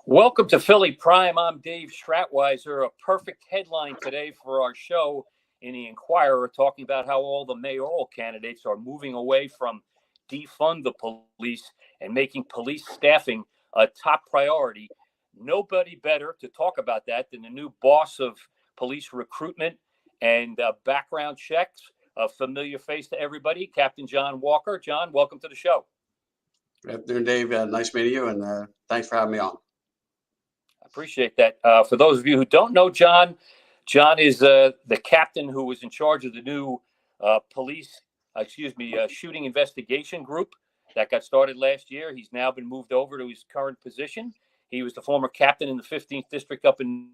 Welcome to Philly Prime. I'm Dave Schratweiser. A perfect headline today for our show in the Inquirer, talking about how all the mayoral candidates are moving away from defund the police and making police staffing a top priority. Nobody better to talk about that than the new boss of police recruitment and background checks, a familiar face to everybody, Captain John Walker. John, welcome to the show. Good afternoon, Dave. Nice meeting you, and thanks for having me on. Appreciate that. For those of you who don't know John, John is the captain who was in charge of the new shooting investigation group that got started last year. He's now been moved over to his current position. He was the former captain in the 15th District up in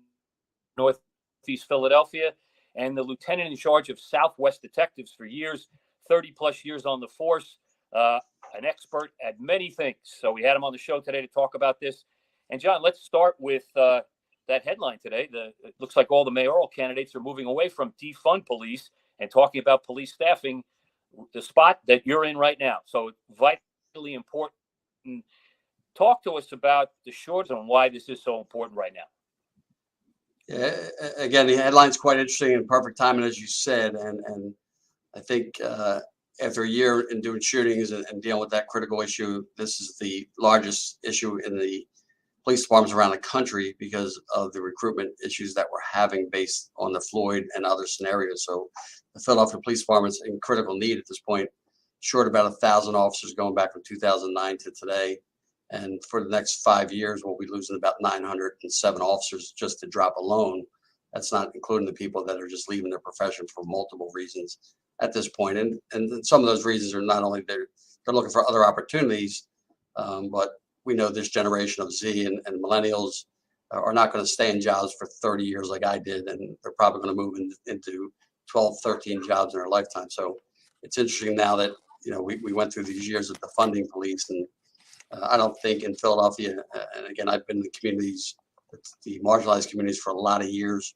Northeast Philadelphia and the lieutenant in charge of Southwest Detectives for years, 30 plus years on the force, an expert at many things. So we had him on the show today to talk about this. And John, let's start with that headline today. It looks like all the mayoral candidates are moving away from defund police and talking about police staffing, the spot that you're in right now. So vitally important. Talk to us about the shortage and why this is so important right now. Yeah, again, the headline's quite interesting and perfect timing, as you said. And I think after a year in doing shootings and dealing with that critical issue, this is the largest issue in the police departments around the country because of the recruitment issues that we're having based on the Floyd and other scenarios. So the Philadelphia Police Department's in critical need at this point, short about 1,000 officers going back from 2009 to today. And for the next 5 years, we'll be losing about 907 officers just to drop alone. That's not including the people that are just leaving their profession for multiple reasons at this point. And some of those reasons are not only they're looking for other opportunities, but we know this generation of Z and millennials are not going to stay in jobs for 30 years like I did, and they're probably going to move into 12, 13 jobs in their lifetime. So it's interesting now that, we went through these years of defunding police, and I don't think in Philadelphia, and again, I've been in the communities, the marginalized communities for a lot of years,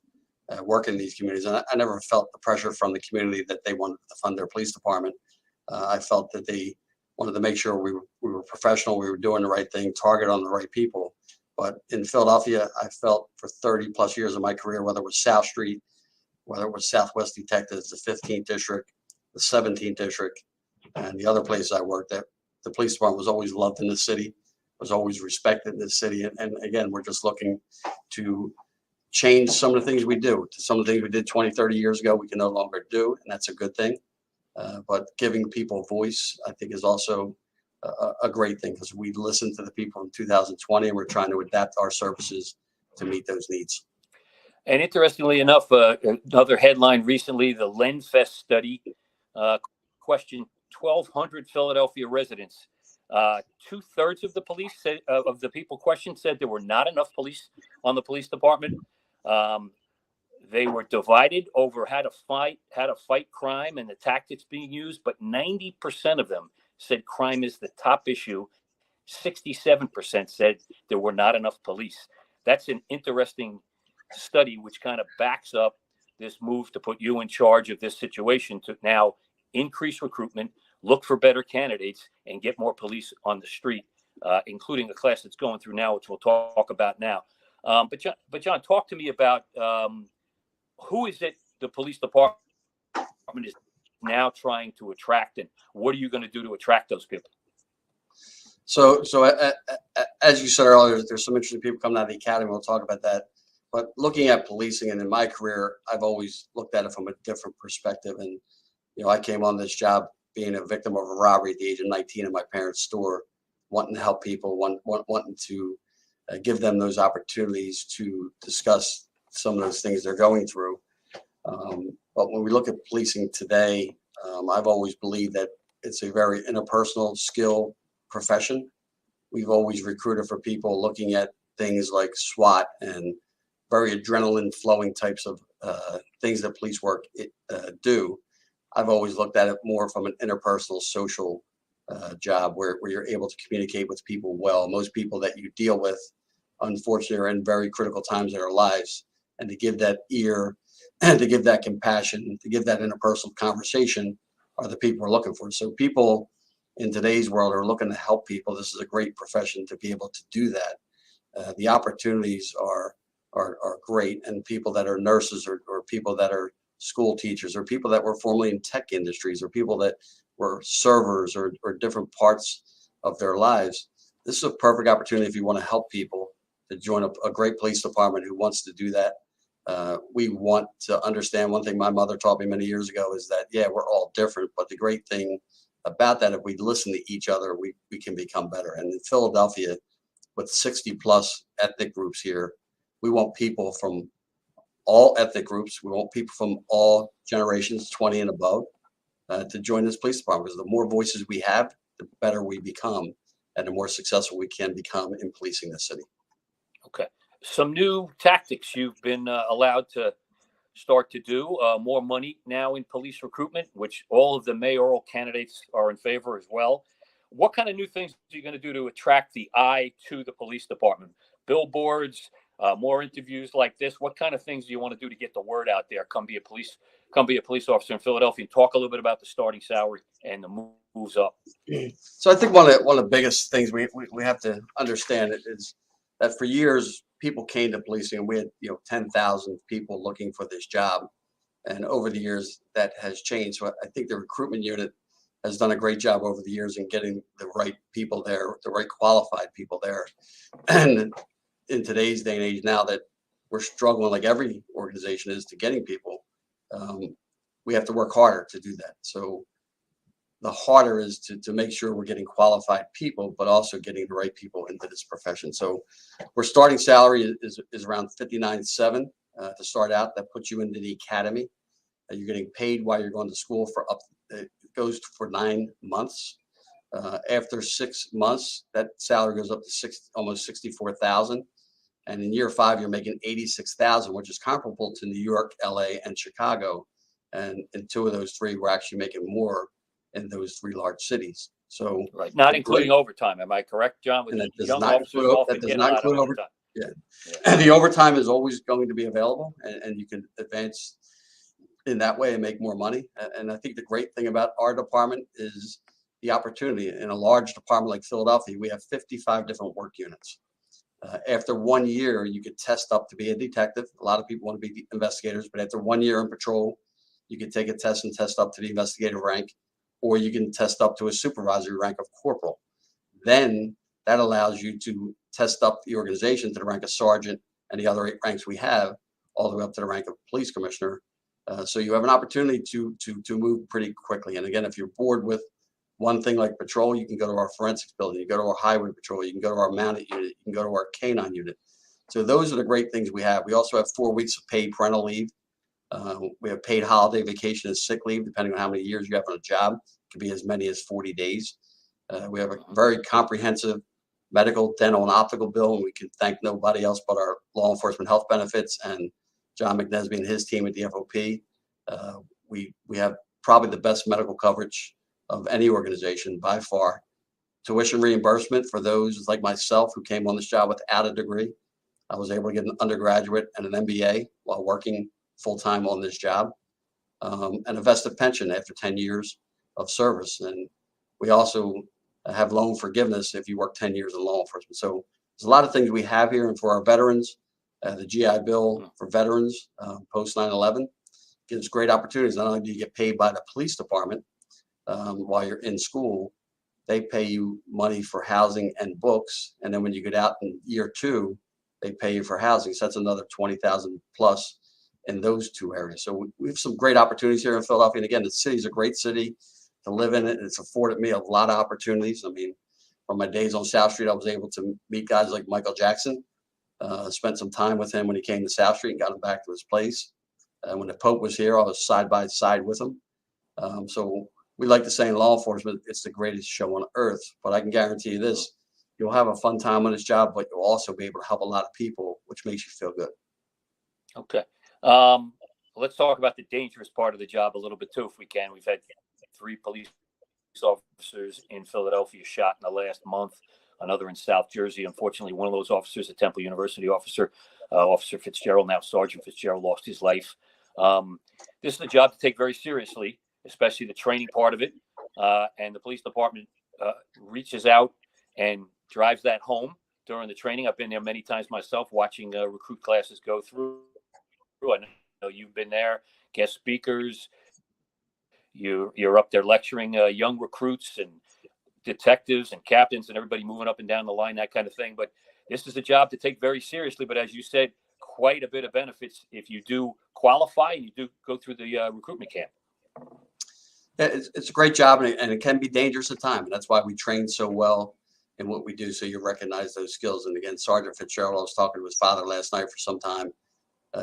working in these communities, and I never felt the pressure from the community that they wanted to fund their police department. I felt that they wanted to make sure we were professional, we were doing the right thing, target on the right people. But in Philadelphia, I felt for 30 plus years of my career, whether it was South Street, whether it was Southwest Detectives, the 15th District, the 17th District, and the other places I worked at, the police department was always loved in the city, was always respected in the city. And again, we're just looking to change some of the things we do. Some of the things we did 20, 30 years ago, we can no longer do, and that's a good thing. But giving people a voice, I think, is also a great thing because we listened to the people in 2020 and we're trying to adapt our services to meet those needs. And interestingly enough, another headline recently, the LenFest study questioned 1,200 Philadelphia residents. 2/3 of the police of the people questioned said there were not enough police on the police department. They were divided over how to fight crime and the tactics being used, but 90% of them said crime is the top issue. 67% said there were not enough police. That's an interesting study, which kind of backs up this move to put you in charge of this situation to now increase recruitment, look for better candidates, and get more police on the street, including the class that's going through now, which we'll talk about now. But John, talk to me about who is it the police department is now trying to attract, and what are you going to do to attract those people? So as you said earlier, there's some interesting people coming out of the academy. We'll talk about that. But looking at policing, and in my career, I've always looked at it from a different perspective. And, I came on this job being a victim of a robbery at the age of 19 in my parents' store, wanting to help people, wanting to give them those opportunities to discuss some of those things they're going through. But when we look at policing today, I've always believed that it's a very interpersonal skill profession. We've always recruited for people looking at things like SWAT and very adrenaline flowing types of things that police work do. I've always looked at it more from an interpersonal social job where you're able to communicate with people well. Most people that you deal with, unfortunately, are in very critical times in their lives. And to give that ear and to give that compassion, to give that interpersonal conversation are the people we're looking for. So people in today's world are looking to help people. This is a great profession to be able to do that. The opportunities are great, and people that are nurses or people that are school teachers or people that were formerly in tech industries or people that were servers or different parts of their lives. This is a perfect opportunity if you want to help people to join a great police department who wants to do that. We want to understand one thing my mother taught me many years ago is that, yeah, we're all different, but the great thing about that, if we listen to each other, we can become better. And in Philadelphia, with 60 plus ethnic groups here, we want people from all ethnic groups. We want people from all generations, 20 and above, to join this police department. Because the more voices we have, the better we become, and the more successful we can become in policing the city. Okay. Some new tactics you've been allowed to start to do. More money now in police recruitment, which all of the mayoral candidates are in favor as well. What kind of new things are you going to do to attract the eye to the police department? Billboards, more interviews like this. What kind of things do you want to do to get the word out there? Come be a police officer in Philadelphia, and talk a little bit about the starting salary and the moves up. So I think one of the biggest things we have to understand is that for years people came to policing, and we had 10,000 people looking for this job, and over the years that has changed. So I think the recruitment unit has done a great job over the years in getting the right people there, the right qualified people there. And in today's day and age, now that we're struggling like every organization is to getting people, we have to work harder to do that. So the harder is to make sure we're getting qualified people, but also getting the right people into this profession. So our starting salary is around 59.7 to start out. That puts you into the academy. You're getting paid while you're going to school for it goes for 9 months. After 6 months, that salary goes up to almost 64,000. And in year 5, you're making 86,000, which is comparable to New York, LA, and Chicago. And in 2 of those 3, we're actually making more in those 3 large cities. So right, not including overtime. Am I correct, John? And that does not include overtime. Yeah. Yeah. And the overtime is always going to be available, and you can advance in that way and make more money. And I think the great thing about our department is the opportunity. In a large department like Philadelphia, we have 55 different work units. After 1 year, you could test up to be a detective. A lot of people want to be investigators, but after 1 year in patrol, you can take a test and test up to the investigative rank, or you can test up to a supervisory rank of corporal. Then that allows you to test up the organization to the rank of sergeant and the other 8 ranks we have, all the way up to the rank of police commissioner. So you have an opportunity to move pretty quickly. And again, if you're bored with one thing like patrol, you can go to our forensics building, you go to our highway patrol, you can go to our mounted unit, you can go to our canine unit. So those are the great things we have. We also have 4 weeks of paid parental leave. We have paid holiday vacation and sick leave, depending on how many years you have on a job. It can be as many as 40 days. We have a very comprehensive medical, dental, and optical bill, and we can thank nobody else but our law enforcement health benefits and John McNesby and his team at the FOP. We have probably the best medical coverage of any organization by far. Tuition reimbursement for those like myself who came on this job without a degree. I was able to get an undergraduate and an MBA while working full-time on this job, and a vested pension after 10 years of service. And we also have loan forgiveness if you work 10 years in law enforcement. So there's a lot of things we have here. And for our veterans, the GI Bill for veterans post 9/11 gives great opportunities. Not only do you get paid by the police department while you're in school, they pay you money for housing and books. And then when you get out in year 2, they pay you for housing. So that's another 20,000 plus in those 2 areas. So we have some great opportunities here in Philadelphia. And again, the city is a great city to live in. It. It's afforded me a lot of opportunities. I mean, from my days on South Street, I was able to meet guys like Michael Jackson. Spent some time with him when he came to South Street and got him back to his place. When the Pope was here, I was side by side with him. So we like to say in law enforcement, it's the greatest show on earth. But I can guarantee you this, you'll have a fun time on this job, but you'll also be able to help a lot of people, which makes you feel good. Okay. Let's talk about the dangerous part of the job a little bit too, if we can. We've had 3 police officers in Philadelphia shot in the last month, another in South Jersey. Unfortunately, one of those officers, a Temple University officer, Officer Fitzgerald, now Sergeant Fitzgerald, lost his life. This is a job to take very seriously, especially the training part of it. And the police department reaches out and drives that home. during the training. I've been there many times myself, watching recruit classes go through. I know you've been there, guest speakers. You're up there lecturing young recruits and detectives and captains and everybody moving up and down the line, that kind of thing. But this is a job to take very seriously. But as you said, quite a bit of benefits if you do qualify and you do go through the recruitment camp. Yeah, it's a great job, and it can be dangerous at times. And that's why we train so well in what we do, so you recognize those skills. And again, Sergeant Fitzgerald, I was talking to his father last night for some time,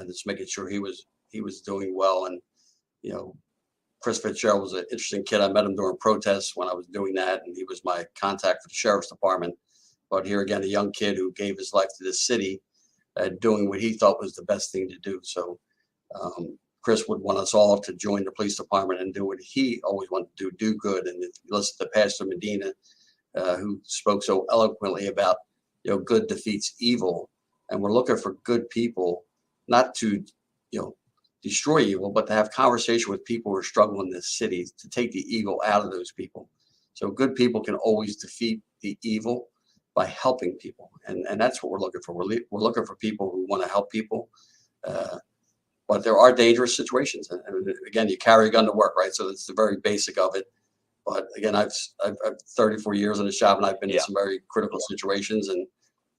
just making sure he was doing well. And you know, Chris Fitzgerald was an interesting kid. I met him during protests when I was doing that, and he was my contact for the sheriff's department. But here again, a young kid who gave his life to this city, doing what he thought was the best thing to do. So Chris would want us all to join the police department and do what he always wanted to do good. And if you listen to Pastor Medina, who spoke so eloquently about, good defeats evil, and we're looking for good people, not to, destroy evil, but to have conversation with people who are struggling in this city, to take the evil out of those people. So good people can always defeat the evil by helping people, and that's what we're looking for. We're looking for people who want to help people. But there are dangerous situations, and again, you carry a gun to work, right? So that's the very basic of it. But again, I've 34 years in this job, and I've been in some very critical situations, and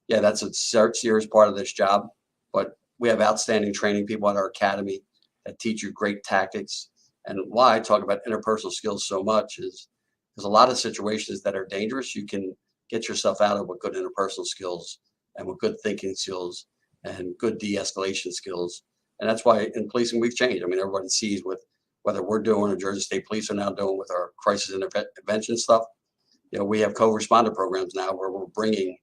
yeah, that's a serious part of this job. But we have outstanding training people at our academy that teach you great tactics. And why I talk about interpersonal skills so much is there's a lot of situations that are dangerous. You can get yourself out of with good interpersonal skills and with good thinking skills and good de-escalation skills. And that's why in policing we've changed. I mean, everybody sees with whether we're doing or Jersey State Police are now doing with our crisis intervention stuff. We have co-responder programs now where we're bringing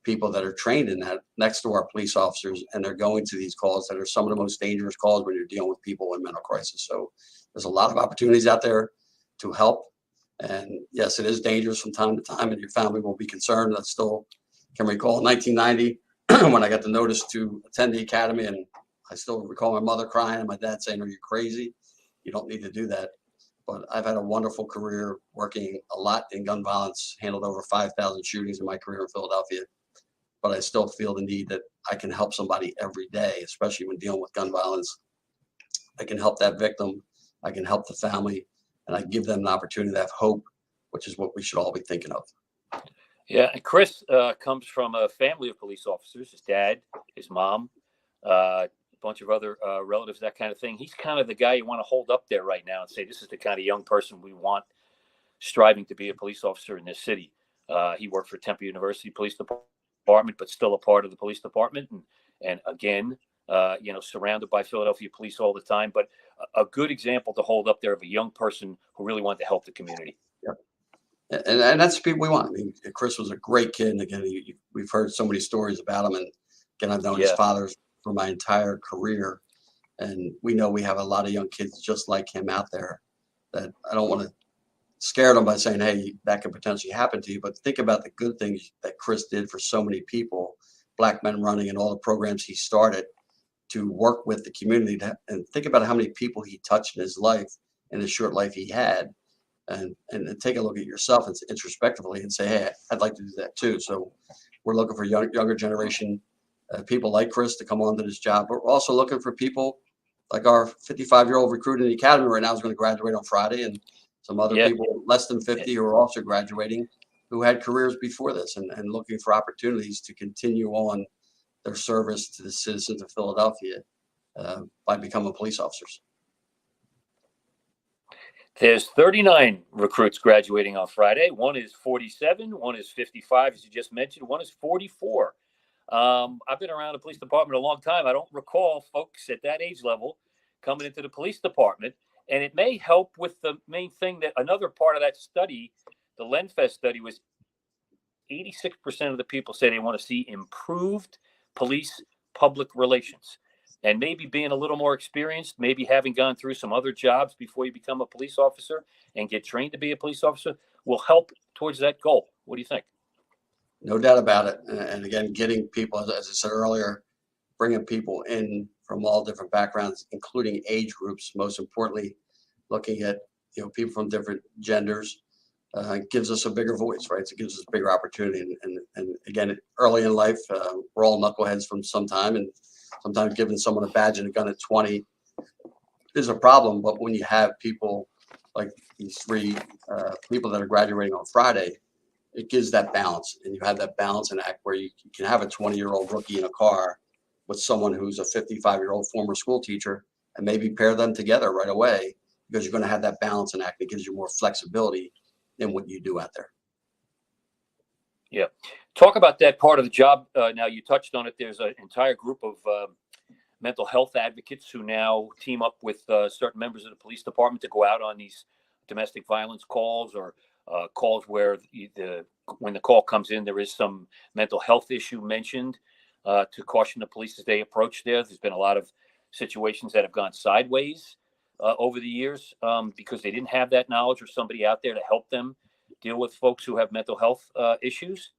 people that are trained in that next to our police officers, and they're going to these calls that are some of the most dangerous calls when you're dealing with people in mental crisis. So there's a lot of opportunities out there to help. And yes, it is dangerous from time to time, and your family will be concerned. I still can recall in 1990 when I got the notice to attend the academy, and I still recall my mother crying and my dad saying, "Are you crazy? You don't need to do that." But I've had a wonderful career working a lot in gun violence, handled over 5,000 shootings in my career in Philadelphia. But I still feel the need that I can help somebody every day, especially when dealing with gun violence. I can help that victim, I can help the family, and I give them an opportunity to have hope, which is what we should all be thinking of. Yeah, and Chris comes from a family of police officers, his dad, his mom, a bunch of other relatives, that kind of thing. He's kind of the guy you want to hold up there right now and say, this is the kind of young person we want striving to be a police officer in this city. He worked for Temple University Police Department, but still a part of the police department. And again, surrounded by Philadelphia police all the time, but a good example to hold up there of a young person who really wanted to help the community. Yep. And that's the people we want. I mean, Chris was a great kid. And again, we've heard so many stories about him. And again, I've known his father for my entire career. And we know we have a lot of young kids just like him out there that I don't want to scare them by saying, hey, that could potentially happen to you. But think about the good things that Chris did for so many people, Black Men Running and all the programs he started to work with the community. And think about how many people he touched in his life, in the short life he had. And take a look at yourself and introspectively and say, hey, I'd like to do that too. So we're looking for younger generation people like Chris to come onto this job. But we're also looking for people like our 55-year-old recruit in the academy right now is going to graduate on Friday, and some other people less than 50 who are also graduating who had careers before this and looking for opportunities to continue on their service to the citizens of Philadelphia by becoming police officers. There's 39 recruits graduating on Friday. One is 47, one is 55, as you just mentioned, one is 44. I've been around the police department a long time. I don't recall folks at that age level coming into the police department. And it may help with the main thing that another part of that study, the LenFest study, was 86% of the people say they want to see improved police public relations. And maybe being a little more experienced, maybe having gone through some other jobs before you become a police officer and get trained to be a police officer will help towards that goal. What do you think? No doubt about it. And again, getting people, as I said earlier, bringing people in from all different backgrounds, including age groups, most importantly, looking at people from different genders, gives us a bigger voice, right? So it gives us a bigger opportunity. And again, early in life, we're all knuckleheads from some time, and sometimes giving someone a badge and a gun at 20 is a problem. But when you have people like these three people that are graduating on Friday, it gives that balance, and you have that balance and act where you can have a 20-year-old rookie in a car with someone who's a 55-year-old former school teacher, and maybe pair them together right away, because you're going to have that balance and act. It gives you more flexibility in what you do out there. Yeah. Talk about that part of the job. Now, you touched on it. There's an entire group of mental health advocates who now team up with certain members of the police department to go out on these domestic violence calls, or calls where when the call comes in, there is some mental health issue mentioned, to caution the police as they approach there. There's been a lot of situations that have gone sideways over the years because they didn't have that knowledge or somebody out there to help them deal with folks who have mental health issues.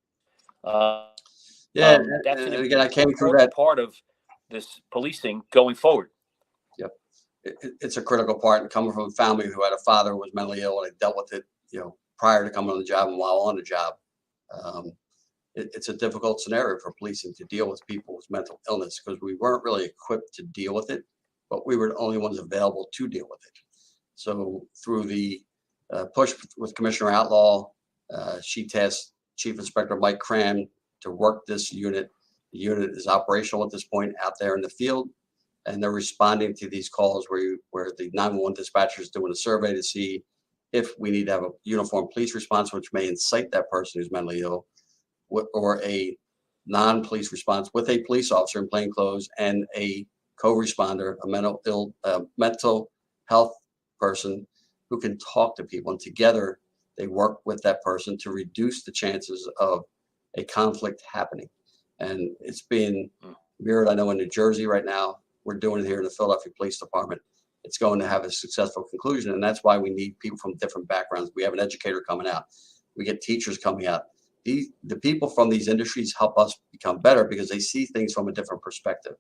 Yeah, That's and an again, I came through important that. part of this policing going forward. Yep, it's a critical part. And coming from a family who had a father who was mentally ill, and I dealt with it, prior to coming on the job and while on the job. It's a difficult scenario for policing to deal with people with mental illness, because we weren't really equipped to deal with it, but we were the only ones available to deal with it. So through the push with Commissioner Outlaw, she tasked Chief Inspector Mike Cram to work this unit. The unit is operational at this point out there in the field, and they're responding to these calls where the 911 dispatcher is doing a survey to see if we need to have a uniformed police response, which may incite that person who's mentally ill, or a non-police response with a police officer in plain clothes and a co-responder, a mental health person who can talk to people, and together they work with that person to reduce the chances of a conflict happening. And it's being mirrored, I know, in New Jersey right now. We're doing it here in the Philadelphia Police Department. It's going to have a successful conclusion, and that's why we need people from different backgrounds. We have an educator coming out. We get teachers coming out. The people from these industries help us become better because they see things from a different perspective.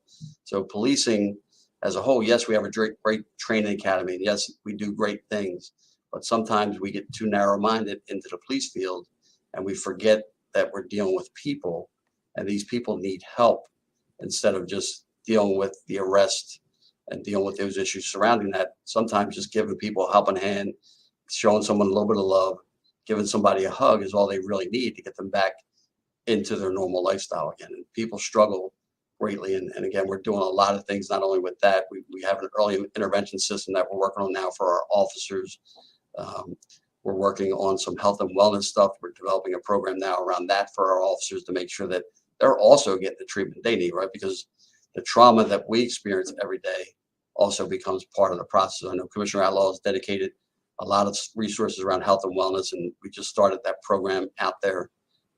So policing as a whole, yes, we have a great training academy, and yes, we do great things, but sometimes we get too narrow-minded into the police field, and we forget that we're dealing with people, and these people need help instead of just dealing with the arrest and dealing with those issues surrounding that. Sometimes just giving people a helping hand, showing someone a little bit of love, giving somebody a hug is all they really need to get them back into their normal lifestyle again. And people struggle greatly. And again, we're doing a lot of things, not only with that, we have an early intervention system that we're working on now for our officers. We're working on some health and wellness stuff. We're developing a program now around that for our officers to make sure that they're also getting the treatment they need, right? Because the trauma that we experience every day also becomes part of the process. I know Commissioner Outlaw has dedicated a lot of resources around health and wellness, and we just started that program out there.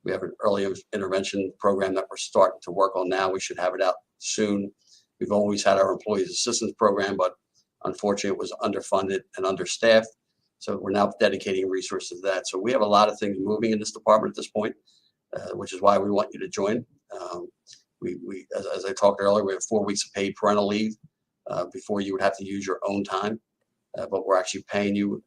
We have an early intervention program that we're starting to work on now. We should have it out soon. We've always had our employees assistance program, but unfortunately it was underfunded and understaffed. So we're now dedicating resources to that. So we have a lot of things moving in this department at this point, which is why we want you to join. As I talked earlier, we have 4 weeks of paid parental leave before you would have to use your own time, but we're actually paying you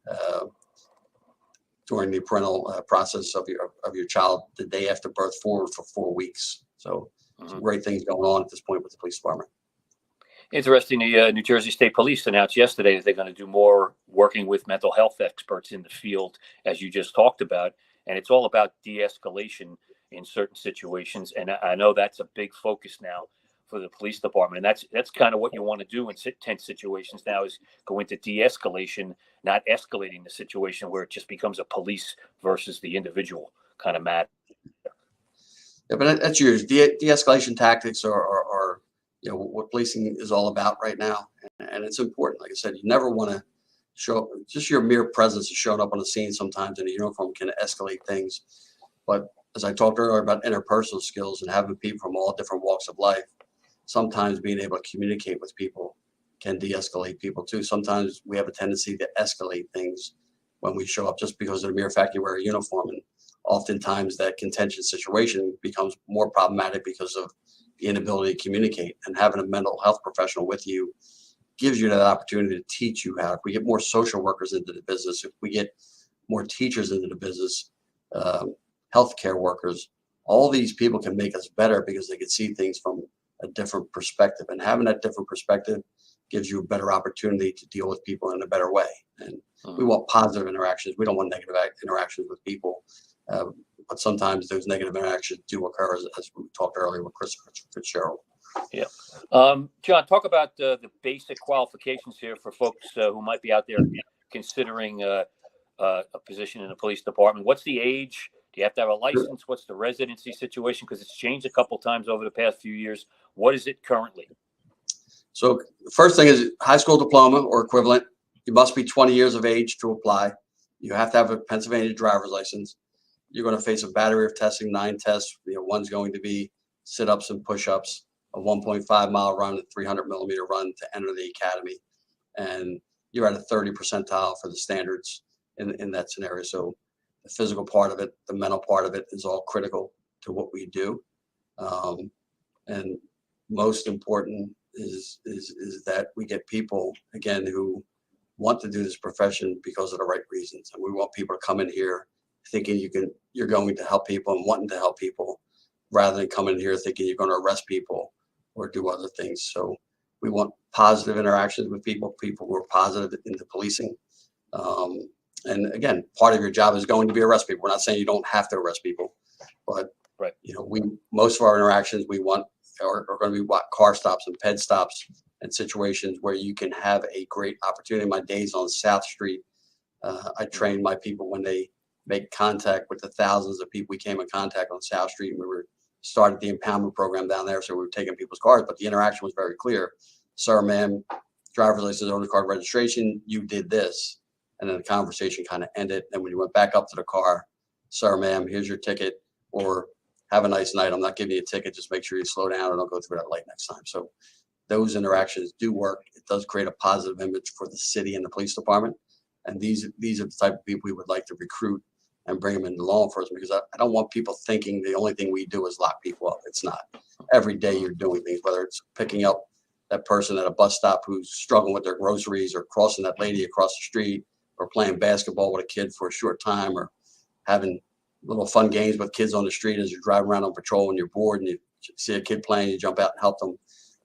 during the parental process of your child the day after birth forward for 4 weeks. So some great things going on at this point with the police department. Interesting. The New Jersey State Police announced yesterday that they're going to do more working with mental health experts in the field, as you just talked about. And it's all about de-escalation in certain situations. And I know that's a big focus now for the police department. And that's kind of what you want to do in tense situations now, is go into de-escalation, not escalating the situation where it just becomes a police versus the individual kind of matter. Yeah, but that's yours. De-escalation tactics are what policing is all about right now. And it's important. Like I said, you never want to show up. Just your mere presence of showing up on the scene sometimes in a uniform can escalate things. But as I talked earlier about interpersonal skills and having people from all different walks of life, sometimes being able to communicate with people can de-escalate people too. Sometimes we have a tendency to escalate things when we show up just because of the mere fact you wear a uniform. And oftentimes that contentious situation becomes more problematic because of the inability to communicate. And having a mental health professional with you gives you that opportunity to teach you how. If we get more social workers into the business, if we get more teachers into the business, healthcare workers. All these people can make us better because they can see things from a different perspective, and having that different perspective gives you a better opportunity to deal with people in a better way. And we want positive interactions. We don't want negative interactions with people. But sometimes those negative interactions do occur, as we talked earlier with Christopher Fitzgerald. Yeah. John, talk about the basic qualifications here for folks who might be out there considering a position in the police department. What's the age? Do you have to have a license? What's the residency situation? Because it's changed a couple times over the past few years. What is it currently? So the first thing is high school diploma or equivalent. You must be 20 years of age to apply. You have to have a Pennsylvania driver's license. You're going to face a battery of testing, 9 tests. One's going to be sit-ups and push-ups, a 1.5-mile run, a 300-millimeter run to enter the academy. And you're at a 30 percentile for the standards in that scenario. So the physical part of it, the mental part of it is all critical to what we do. And most important is that we get people, again, who want to do this profession because of the right reasons. And we want people to come in here thinking you're going to help people and wanting to help people, rather than coming in here thinking you're going to arrest people or do other things. So we want positive interactions with people who are positive into policing. And again, part of your job is going to be arrest people. We're not saying you don't have to arrest people, but right. Most of our interactions we want are going to be car stops and ped stops and situations where you can have a great opportunity. In my days on South Street, I trained my people when they make contact with the thousands of people we came in contact on South Street. And we started the impoundment program down there, so we were taking people's cars, but the interaction was very clear. Sir, ma'am, driver's license, owner card registration, you did this. And then the conversation kind of ended. And when you went back up to the car, sir, ma'am, here's your ticket, or have a nice night. I'm not giving you a ticket. Just make sure you slow down and don't go through that light next time. So those interactions do work. It does create a positive image for the city and the police department. And these are the type of people we would like to recruit and bring them into law enforcement, because I don't want people thinking the only thing we do is lock people up. It's not. Every day you're doing things, whether it's picking up that person at a bus stop who's struggling with their groceries, or crossing that lady across the street, or playing basketball with a kid for a short time, or having little fun games with kids on the street as you're driving around on patrol and you're bored and you see a kid playing, you jump out and help them.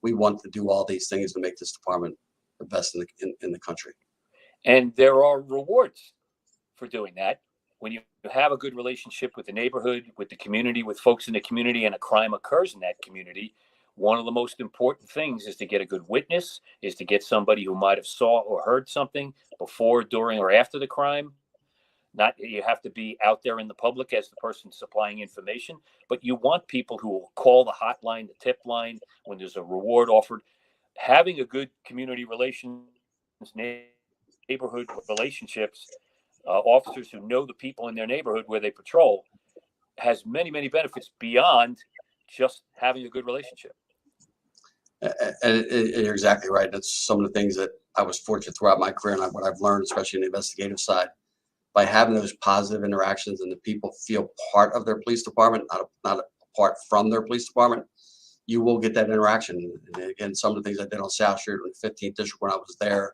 We want to do all these things to make this department the best in the country. And there are rewards for doing that. When you have a good relationship with the neighborhood, with the community, with folks in the community, and a crime occurs in that community, one of the most important things is to get a good witness, is to get somebody who might have saw or heard something before, during, or after the crime. Not you have to be out there in the public as the person supplying information, but you want people who will call the hotline, the tip line, when there's a reward offered. Having a good community relations, neighborhood relationships, officers who know the people in their neighborhood where they patrol, has many, many benefits beyond just having a good relationship. And you're exactly right. That's some of the things that I was fortunate throughout my career, and what I've learned, especially in the investigative side, by having those positive interactions and the people feel part of their police department, not apart from their police department, you will get that interaction. And again, some of the things I did on South Street in the 15th district when I was there,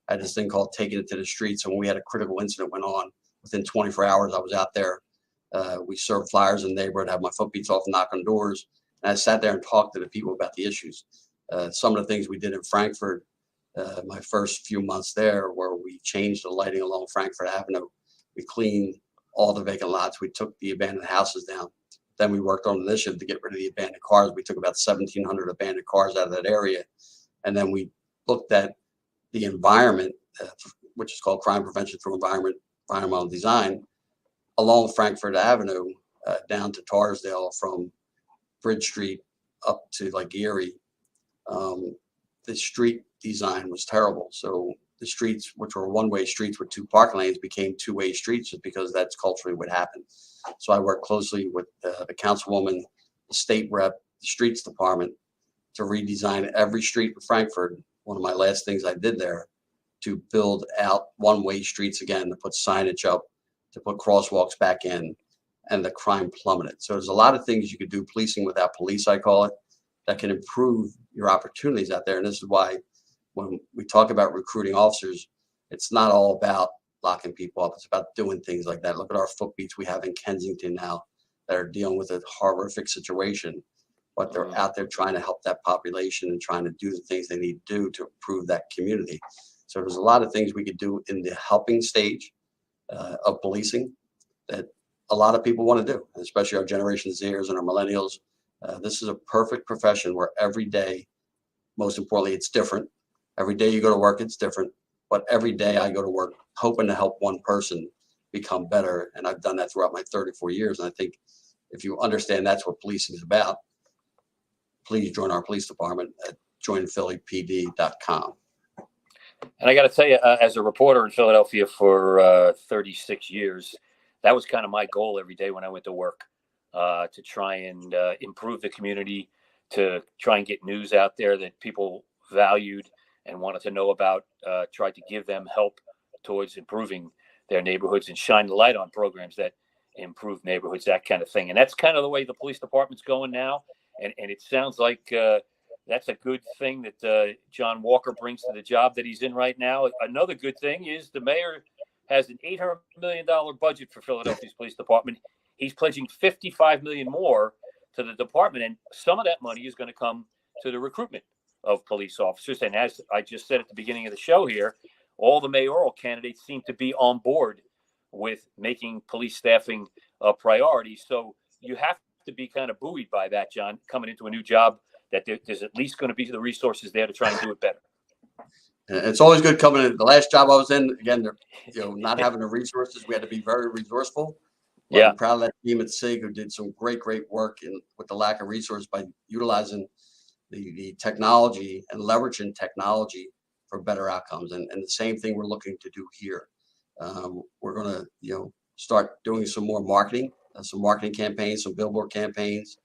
I had this thing called taking it to the streets. And when we had a critical incident went on, within 24 hours, I was out there. We served flyers in the neighborhood, had my foot beats off, knock on doors. And I sat there and talked to the people about the issues. Some of the things we did in Frankfurt, my first few months there, where we changed the lighting along Frankfurt Avenue. We cleaned all the vacant lots. We took the abandoned houses down. Then we worked on an initiative to get rid of the abandoned cars. We took about 1,700 abandoned cars out of that area. And then we looked at the environment, which is called crime prevention through environmental design, along Frankfurt Avenue, down to Tarsdale, from Bridge Street up to like Erie. The street design was terrible. So the streets, which were one-way streets with 2 parking lanes, became 2-way streets, just because that's culturally what happened. So I worked closely with the councilwoman, the state rep, the streets department, to redesign every street in Frankfurt. One of my last things I did there, to build out one-way streets again, to put signage up, to put crosswalks back in, and the crime plummeted. So there's a lot of things you could do, policing without police, I call it, that can improve your opportunities out there. And this is why when we talk about recruiting officers, it's not all about locking people up. It's about doing things like that. Look at our foot beats we have in Kensington now that are dealing with a horrific situation, but they're out there trying to help that population and trying to do the things they need to do to improve that community. So there's a lot of things we could do in the helping stage of policing that a lot of people want to do, especially our Generation Zers and our millennials. This is a perfect profession where every day, most importantly, it's different. Every day you go to work, it's different. But every day I go to work hoping to help one person become better. And I've done that throughout my 34 years. And I think if you understand that's what policing is about, please join our police department at joinphillypd.com. And I got to tell you, as a reporter in Philadelphia for 36 years, that was kind of my goal every day when I went to work, to try and improve the community, to try and get news out there that people valued and wanted to know about, tried to give them help towards improving their neighborhoods and shine the light on programs that improve neighborhoods, that kind of thing. And that's kind of the way the police department's going now. And it sounds like that's a good thing that John Walker brings to the job that he's in right now. Another good thing is the mayor has an $800 million budget for Philadelphia's police department. He's pledging $55 million more to the department, and some of that money is going to come to the recruitment of police officers. And as I just said at the beginning of the show here, all the mayoral candidates seem to be on board with making police staffing a priority. So you have to be kind of buoyed by that, John, coming into a new job, that there's at least going to be the resources there to try and do it better. It's always good coming in. The last job I was in, again, not having the resources, we had to be very resourceful. But I'm proud of that team at SIG who did some great work with the lack of resources by utilizing the technology and leveraging technology for better outcomes. And the same thing we're looking to do here. We're going to, start doing some more marketing, some marketing campaigns, some billboard campaigns.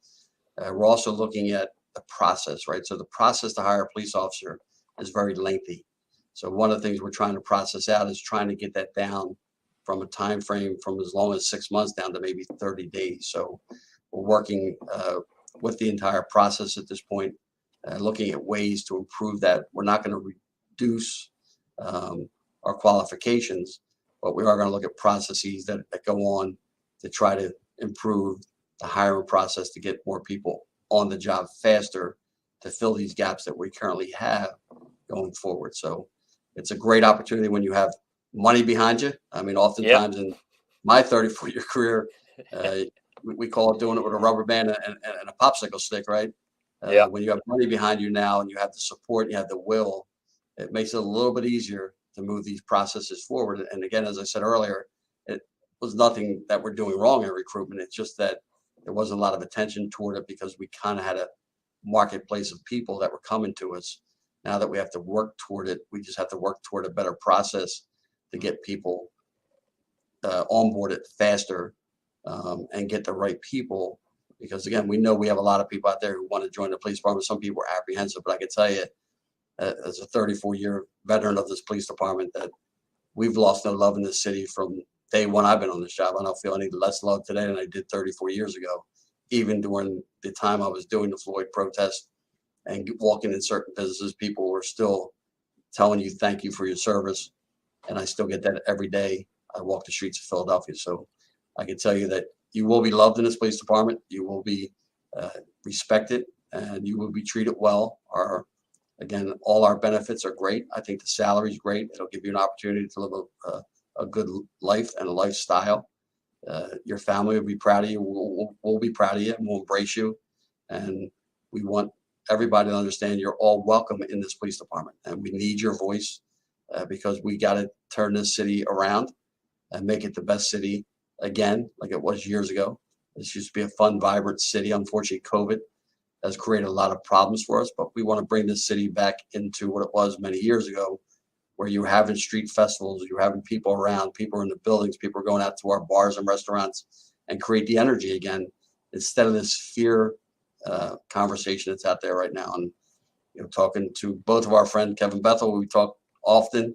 We're also looking at the process, right? So the process to hire a police officer is very lengthy. So one of the things we're trying to process out is trying to get that down from a time frame from as long as 6 months down to maybe 30 days. So we're working with the entire process at this point, looking at ways to improve that. We're not going to reduce our qualifications, but we are going to look at processes that go on to try to improve the hiring process to get more people on the job faster to fill these gaps that we currently have going forward. So it's a great opportunity when you have money behind you. I mean, oftentimes in my 34-year career, we call it doing it with a rubber band and a popsicle stick, right? When you have money behind you now and you have the support, you have the will, it makes it a little bit easier to move these processes forward. And again, as I said earlier, it was nothing that we're doing wrong in recruitment. It's just that there wasn't a lot of attention toward it because we kind of had a marketplace of people that were coming to us. Now that we have to work toward it, we just have to work toward a better process to get people onboarded faster and get the right people. Because again, we know we have a lot of people out there who want to join the police department. Some people are apprehensive, but I can tell you, as a 34-year veteran of this police department, that we've lost no love in this city from day one I've been on this job. I don't feel any less love today than I did 34 years ago, even during the time I was doing the Floyd protest and walking in certain businesses. People were still telling you thank you for your service, and I still get that every day I walk the streets of Philadelphia. So I can tell you that you will be loved in this police department. You will be respected, and you will be treated well. Again, all our benefits are great. I think the salary is great. It'll give you an opportunity to live a good life and a lifestyle. Your family will be proud of you. We'll be proud of you, and we'll embrace you. And we want everybody to understand you're all welcome in this police department. And we need your voice because we got to turn this city around and make it the best city again, like it was years ago. This used to be a fun, vibrant city. Unfortunately, COVID has created a lot of problems for us, but we want to bring this city back into what it was many years ago, where you were having street festivals, you were having people around, people were in the buildings, people were going out to our bars and restaurants and create the energy again, instead of this fear conversation that's out there right now. And talking to both of our friend Kevin Bethel, we talk often.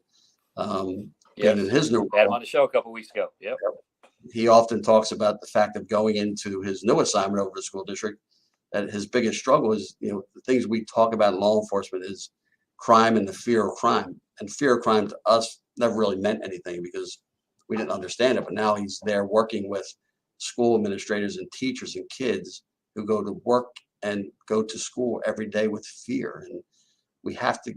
Being in his new role, had him on the show a couple of weeks ago. He often talks about the fact of going into his new assignment over the school district, that his biggest struggle is, the things we talk about in law enforcement is crime and the fear of crime. And fear of crime to us never really meant anything, because we didn't understand it, but now he's there working with school administrators and teachers and kids who go to work and go to school every day with fear. And we have to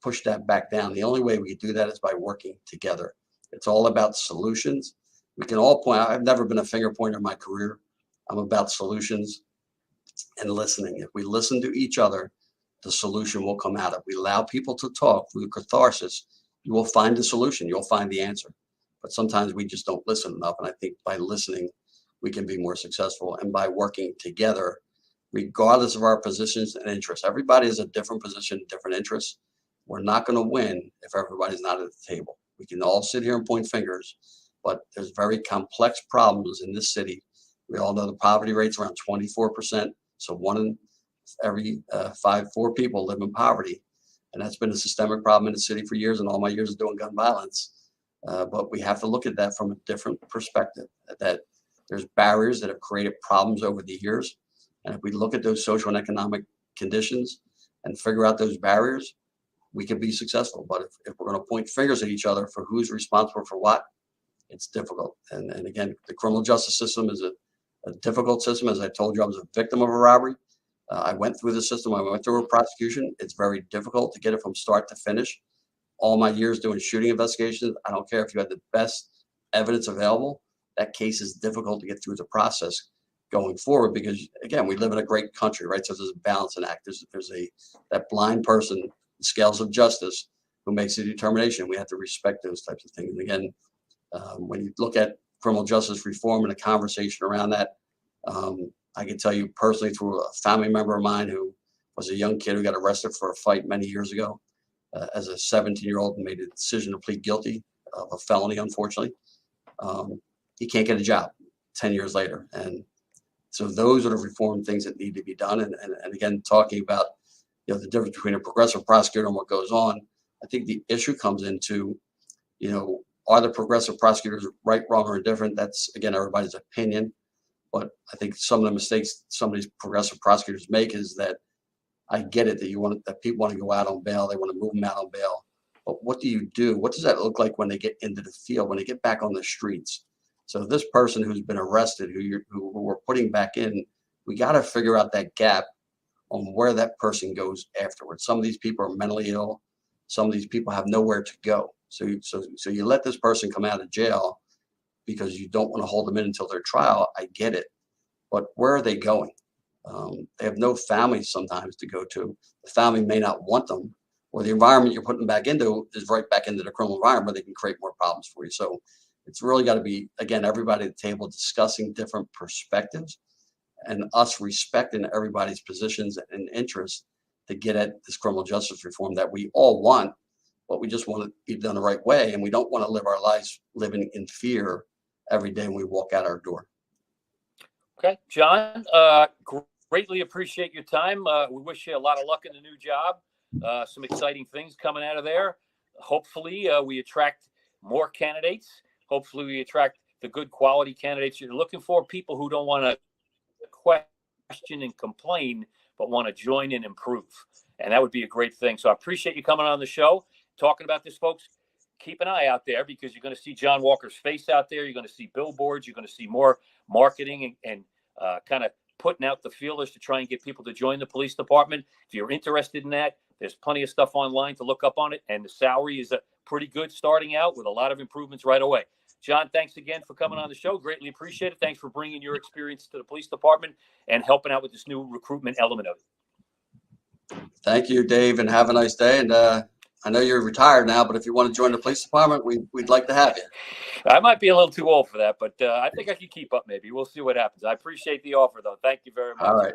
push that back down. The only way we can do that is by working together. It's all about solutions. We can all point. I've never been a finger pointer in my career. I'm about solutions and listening. If we listen to each other, the solution will come out. If we allow people to talk through catharsis, you will find the solution. You'll find the answer. But sometimes we just don't listen enough. And I think by listening, we can be more successful. And by working together, regardless of our positions and interests, everybody has a different position, different interests. We're not going to win if everybody's not at the table. We can all sit here and point fingers, but there's very complex problems in this city. We all know the poverty rate's around 24%. So one in every four people live in poverty. And that's been a systemic problem in the city for years and all my years of doing gun violence. But we have to look at that from a different perspective, that there's barriers that have created problems over the years. And if we look at those social and economic conditions and figure out those barriers, we can be successful. But if we're going to point fingers at each other for who's responsible for what, it's difficult. And again, the criminal justice system is a difficult system. As I told you, I was a victim of a robbery. I went through the system. I went through a prosecution. It's very difficult to get it from start to finish. All my years doing shooting investigations, I don't care if you had the best evidence available, that case is difficult to get through the process going forward because, again, we live in a great country, right? So there's a balancing act. There's that blind person, scales of justice, who makes a determination. We have to respect those types of things. And again, when you look at criminal justice reform and a conversation around that, I can tell you personally through a family member of mine who was a young kid who got arrested for a fight many years ago as a 17-year-old and made a decision to plead guilty of a felony, unfortunately. He can't get a job 10 years later. And so those are the reform things that need to be done. And again, talking about the difference between a progressive prosecutor and what goes on, I think the issue comes into, are the progressive prosecutors right, wrong, or indifferent? That's, again, everybody's opinion. But I think some of the mistakes some of these progressive prosecutors make is that I get it that people want to go out on bail. They want to move them out on bail. But what do you do? What does that look like when they get into the field, when they get back on the streets? So this person who's been arrested, who we're putting back in, we got to figure out that gap on where that person goes afterwards. Some of these people are mentally ill. Some of these people have nowhere to go. So you let this person come out of jail because you don't want to hold them in until their trial. I get it. But where are they going? They have no family sometimes to go to. The family may not want them, or the environment you're putting them back into is right back into the criminal environment where they can create more problems for you. So it's really got to be, again, everybody at the table discussing different perspectives and us respecting everybody's positions and interests to get at this criminal justice reform that we all want, but we just want to be done the right way. And we don't want to live our lives living in fear every day when we walk out our door. Okay, John, greatly appreciate your time. We wish you a lot of luck in the new job. Some exciting things coming out of there. Hopefully, we attract more candidates. Hopefully, we attract the good quality candidates you're looking for, people who don't want to question and complain, but want to join and improve. And that would be a great thing. So I appreciate you coming on the show, talking about this, folks. Keep an eye out there because you're going to see John Walker's face out there. You're going to see billboards. You're going to see more marketing and kind of putting out the feelers to try and get people to join the police department. If you're interested in that, there's plenty of stuff online to look up on it. And the salary is pretty good starting out with a lot of improvements right away. John, thanks again for coming on the show. Greatly appreciate it. Thanks for bringing your experience to the police department and helping out with this new recruitment element of it. Thank you, Dave, and have a nice day. And I know you're retired now, but if you want to join the police department, we'd like to have you. I might be a little too old for that, but I think I can keep up maybe. We'll see what happens. I appreciate the offer, though. Thank you very much. All right.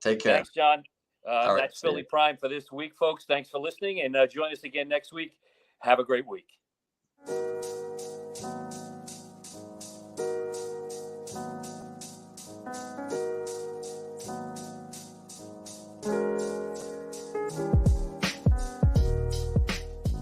Take care. Thanks, John. All right. That's Philly Prime for this week, folks. Thanks for listening, and join us again next week. Have a great week.